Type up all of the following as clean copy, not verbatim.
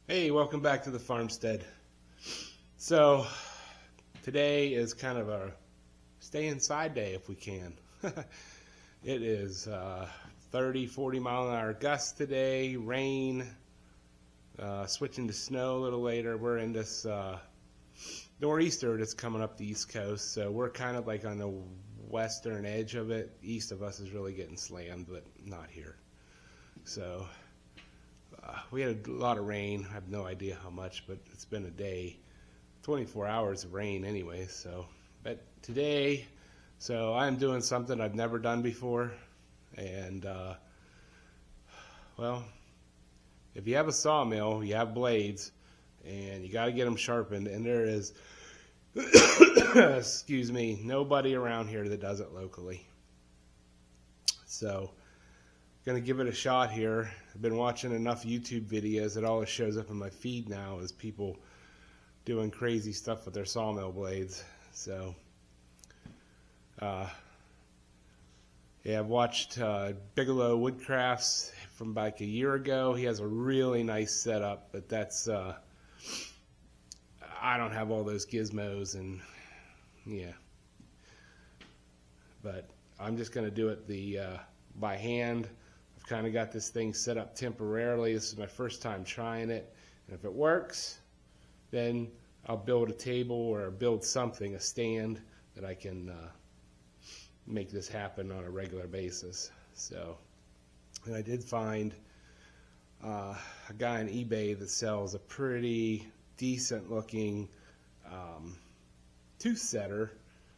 Hey, welcome back to the farmstead. So, today is kind of a stay inside day if we can. It is 30, 40 mile an hour gusts today, rain, switching to snow a little later. We're in this nor'easter that's coming up the East Coast, so we're kind of like on the western edge of it. East of us is really getting slammed, but not here. So, we had a lot of rain. I have no idea how much, but it's been a day, 24 hours of rain anyway. But today, I'm doing something I've never done before. And, well, if you have a sawmill, you have blades, and you got to get them sharpened. And there is, excuse me, nobody around here that does it locally. So, gonna give it a shot here. I've been watching enough YouTube videos that all it shows up in my feed now is people doing crazy stuff with their sawmill blades. So, yeah, I've watched Bigelow Woodcrafts from like a year ago. He has a really nice setup, but that's I don't have all those gizmos, and yeah. But I'm just gonna do it by hand. Kind of got this thing set up temporarily. This is my first time trying it, and if it works, then I'll build a table or build something, a stand that I can make this happen on a regular basis. So, and I did find a guy on eBay that sells a pretty decent looking tooth setter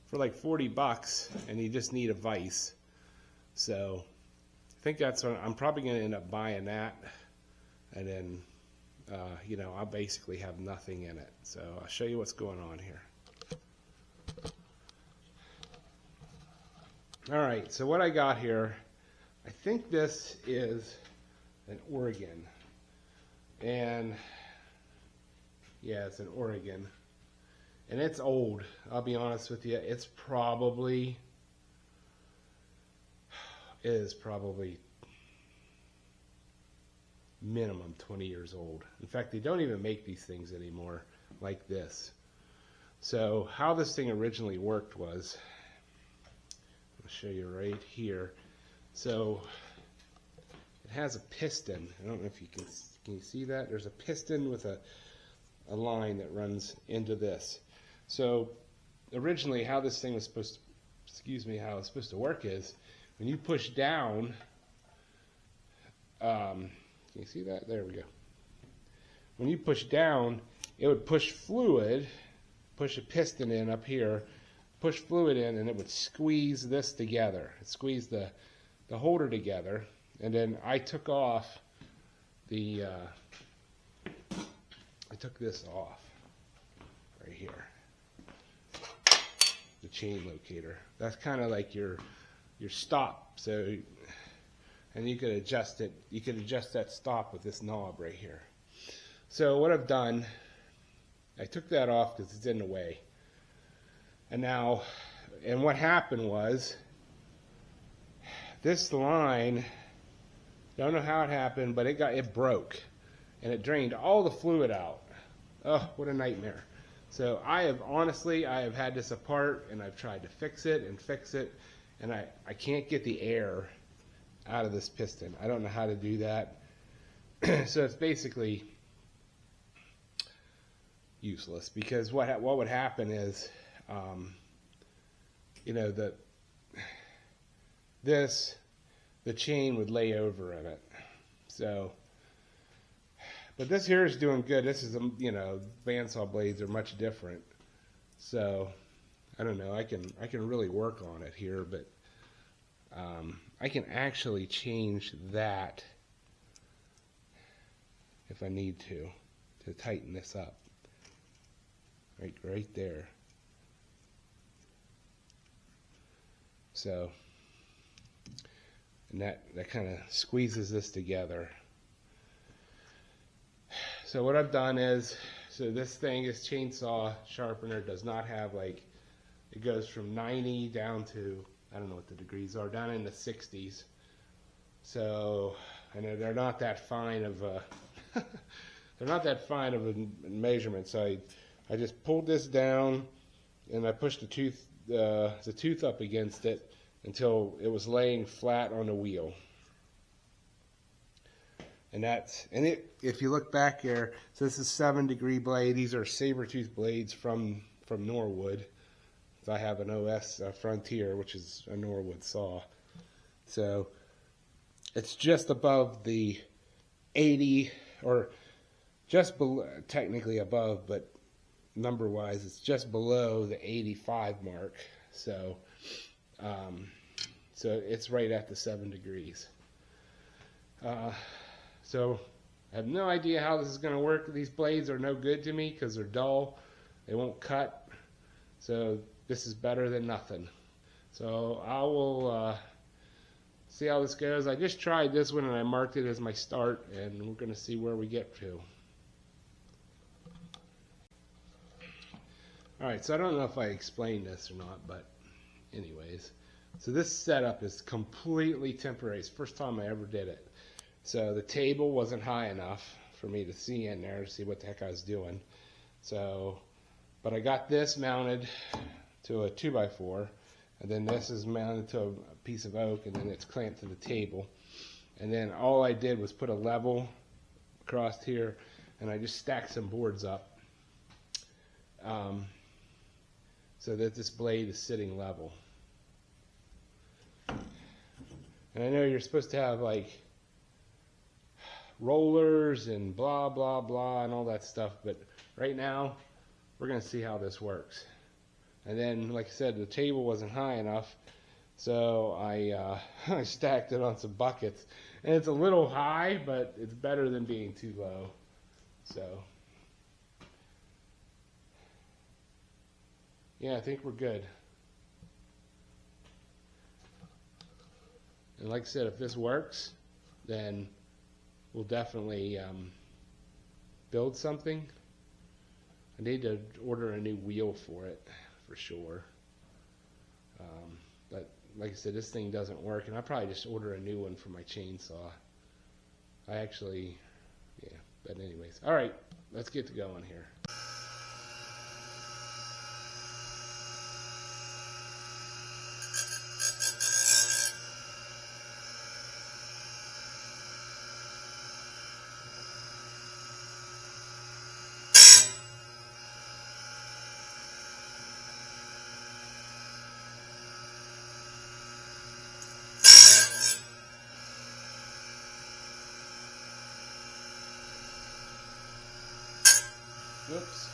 for like $40, and you just need a vise. So I think that's what I'm probably going to end up buying that, and then, I'll basically have nothing in it. So I'll show you what's going on here. All right, so what I got here, I think this is an Oregon, and yeah, it's an Oregon, and it's old. I'll be honest with you, it is probably minimum 20 years old. In fact, they don't even make these things anymore like this. So how this thing originally worked was, I'll show you right here. So it has a piston. I don't know if you can you see that? There's a piston with a line that runs into this. So originally how this thing was supposed to work is, when you push down, can you see that? There we go. When you push down, it would push fluid, push a piston in up here, push fluid in, and it would squeeze this together. It squeezed the holder together, and then I took off I took this off right here, the chain locator. That's kind of like your stop. So, and you could adjust it. You could adjust that stop with this knob right here. So what I've done, I took that off because it's in the way. And what happened was, this line, don't know how it happened, but it broke, and it drained all the fluid out. Oh, what a nightmare. So I have had this apart, and I've tried to fix it, and I can't get the air out of this piston. I don't know how to do that. So it's basically useless, because what would happen is, the chain would lay over in it. So, but this here is doing good. This is, bandsaw blades are much different. So, I don't know. I can really work on it here, but I can actually change that if I need to tighten this up. Right there. So, and that kind of squeezes this together. So what I've done is, this chainsaw sharpener does not have it goes from 90 down to, I don't know what the degrees are, down in the 60s. So, and they're not that fine of they're not that fine of a measurement. So I just pulled this down and I pushed the tooth up against it until it was laying flat on the wheel. And if you look back here, so this is 7-degree blade. These are saber tooth blades from Norwood. So I have an OS Frontier, which is a Norwood saw. So it's just above the 80, or just below, technically above, but number-wise, it's just below the 85 mark. So, so it's right at the 7 degrees. So I have no idea how this is going to work. These blades are no good to me because they're dull. They won't cut. So this is better than nothing. So I will see how this goes. I just tried this one and I marked it as my start, and we're going to see where we get to. Alright, so I don't know if I explained this or not, but anyways. So this setup is completely temporary. It's the first time I ever did it. So the table wasn't high enough for me to see in there to see what the heck I was doing. So, but I got this mounted to a 2x4, and then this is mounted to a piece of oak, and then it's clamped to the table. And then all I did was put a level across here, and I just stacked some boards up so that this blade is sitting level. And I know you're supposed to have like rollers and blah blah blah and all that stuff, but right now we're going to see how this works. And then, like I said, the table wasn't high enough, so I I stacked it on some buckets, and it's a little high, but it's better than being too low. So yeah, I think we're good. And like I said, if this works, then we'll definitely build something. I need to order a new wheel for it, for sure. But like I said, this thing doesn't work, and I'll probably just order a new one for my chainsaw. I actually, yeah, but anyways. All right, let's get to going here. Whoops.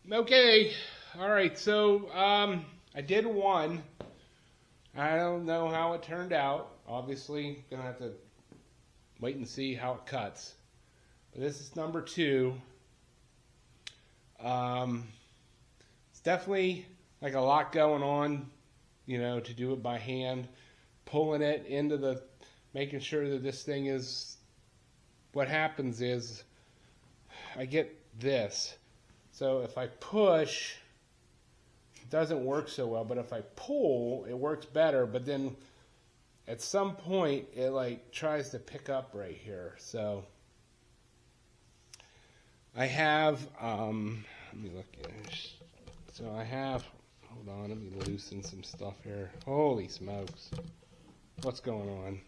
Okay, all right, so I did one. I don't know how it turned out. Obviously, gonna have to wait and see how it cuts. But this is number 2. It's definitely like a lot going on, you know, to do it by hand. Pulling it into the, making sure that this thing is, what happens is, I get this. So if I push, it doesn't work so well, but if I pull, it works better. But then at some point, it like tries to pick up right here. So I have, let me look at this. So I have, hold on, let me loosen some stuff here. Holy smokes. What's going on?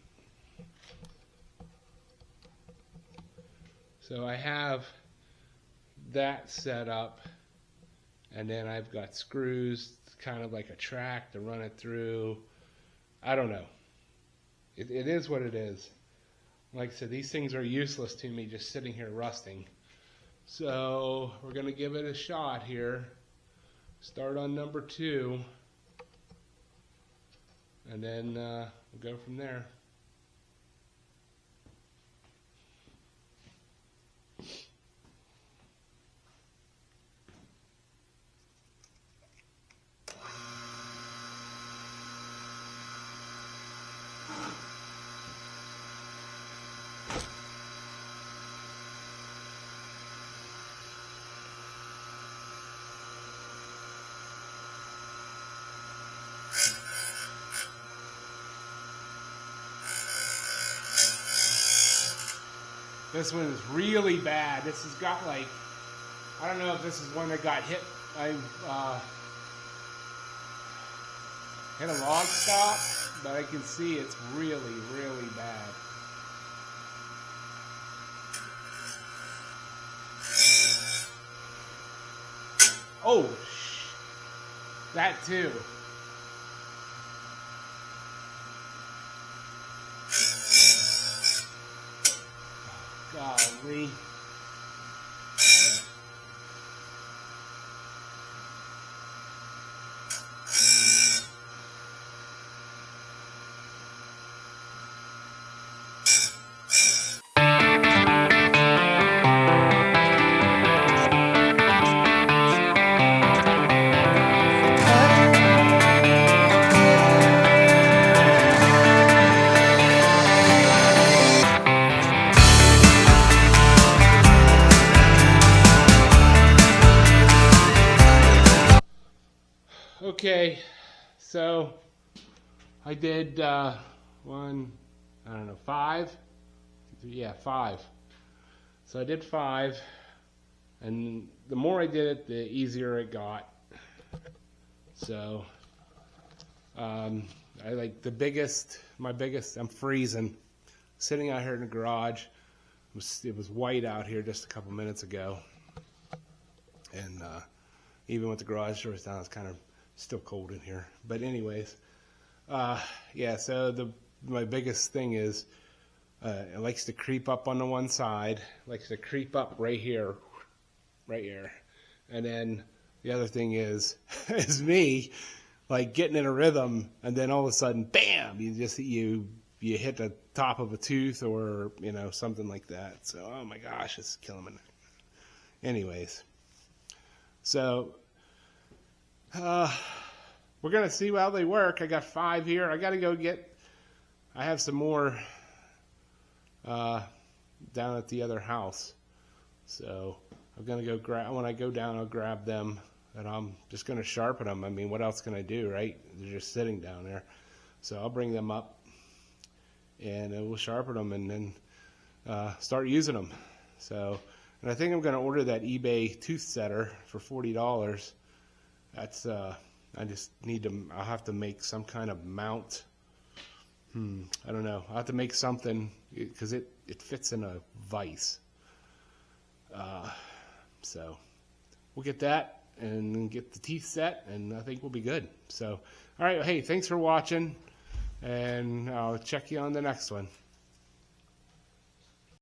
So I have that set up, and then I've got screws, kind of like a track to run it through. I don't know. it is what it is. Like I said, these things are useless to me just sitting here rusting. So we're going to give it a shot here. Start on number 2. And then we'll go from there. This one is really bad. This has got like, I don't know if this is one that got hit. I hit a log stop, but I can see it's really, really bad. Oh, that too. Golly. Okay, so I did 5. Yeah, 5. So I did 5, and the more I did it, the easier it got. So I like my biggest, I'm freezing. Sitting out here in the garage, it was white out here just a couple minutes ago. And even with the garage doors down, it's kind of still cold in here. But anyways, yeah, so my biggest thing is it likes to creep up on the one side, likes to creep up right here. And then the other thing is me like getting in a rhythm, and then all of a sudden, bam, you hit the top of a tooth or, something like that. So, oh my gosh, it's killing me. Anyways, so we're going to see how they work. I got 5 here. I got to go I have some more down at the other house. So I'm going to go when I go down, I'll grab them, and I'm just going to sharpen them. I mean, what else can I do, right? They're just sitting down there. So I'll bring them up, and we'll sharpen them, and then start using them. So, and I think I'm going to order that eBay tooth setter for $40. That's I just need to. I'll have to make some kind of mount. I don't know. I'll have to make something because it fits in a vise. So we'll get that and get the teeth set, and I think we'll be good. So, all right. Hey, thanks for watching, and I'll check you on the next one.